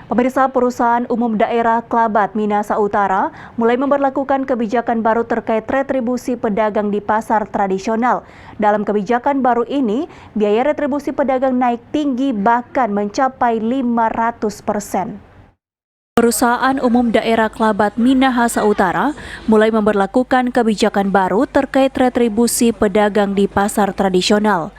Pemirsa, Perusahaan Umum Daerah Klabat Minahasa Utara mulai memberlakukan kebijakan baru terkait retribusi pedagang di pasar tradisional. Dalam kebijakan baru ini, biaya retribusi pedagang naik tinggi bahkan mencapai 500%. Perusahaan Umum Daerah Klabat Minahasa Utara mulai memberlakukan kebijakan baru terkait retribusi pedagang di pasar tradisional.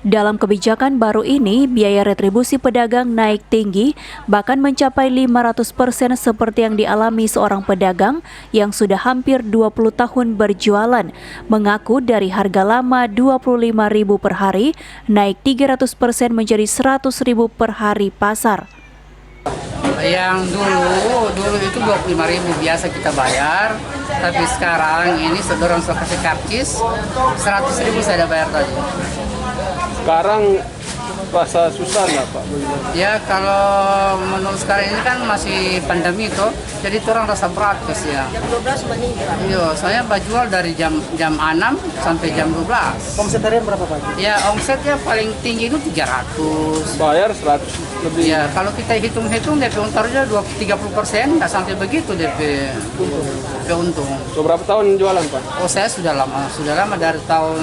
Dalam kebijakan baru ini, biaya retribusi pedagang naik tinggi, bahkan mencapai 500% seperti yang dialami seorang pedagang yang sudah hampir 20 tahun berjualan, mengaku dari harga lama Rp25.000 per hari, naik 300% menjadi Rp100.000 per hari pasar. Yang dulu itu 25.000 biasa kita bayar, tapi sekarang ini sedorong kasih karcis 100.000 saya bayar tadi. Sekarang rasa susah nggak Pak? Ya kalau menurut sekarang ini kan masih pandemi itu, jadi itu orang rasa berat ya. Jam 12 meninggal. Iya, saya jual dari jam 6 sampai jam 12. Omset harian berapa Pak? Ya omsetnya paling tinggi itu 300. Bayar 100 lebih. Ya kalau kita hitung-hitung DP untarnya 30%, nggak sampai begitu DP untung. So, berapa tahun jualan Pak? Oh saya sudah lama dari tahun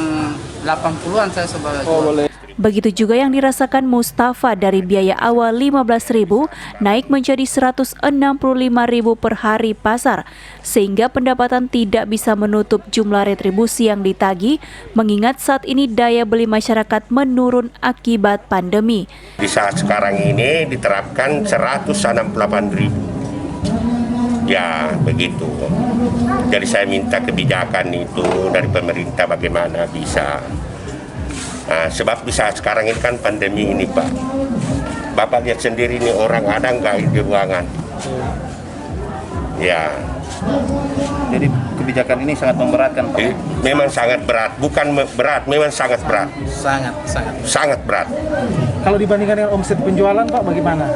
80-an saya sebagai jual. Boleh. Begitu juga yang dirasakan Mustafa dari biaya awal Rp15.000 naik menjadi Rp165.000 per hari pasar, sehingga pendapatan tidak bisa menutup jumlah retribusi yang ditagih, mengingat saat ini daya beli masyarakat menurun akibat pandemi. Di saat sekarang ini diterapkan Rp168.000. Ya, begitu. Jadi saya minta kebijakan itu dari pemerintah bagaimana bisa. Nah, sebab di saat sekarang ini kan pandemi ini Pak. Bapak lihat sendiri ini orang ada nggak di ruangan. Ya. Jadi kebijakan ini sangat memberatkan Pak? Memang sangat berat, bukan berat, memang sangat berat. Sangat berat. Kalau dibandingkan dengan omset penjualan Pak bagaimana?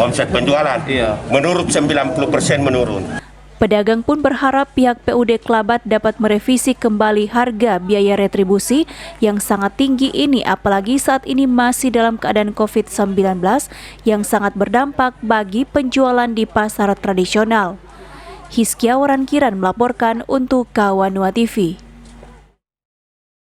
Omset penjualan? Iya. Menurut 90% menurun. Pedagang pun berharap pihak PUD Klabat dapat merevisi kembali harga biaya retribusi yang sangat tinggi ini, apalagi saat ini masih dalam keadaan COVID-19 yang sangat berdampak bagi penjualan di pasar tradisional. Hizkia Warankiran melaporkan untuk Kawanua TV.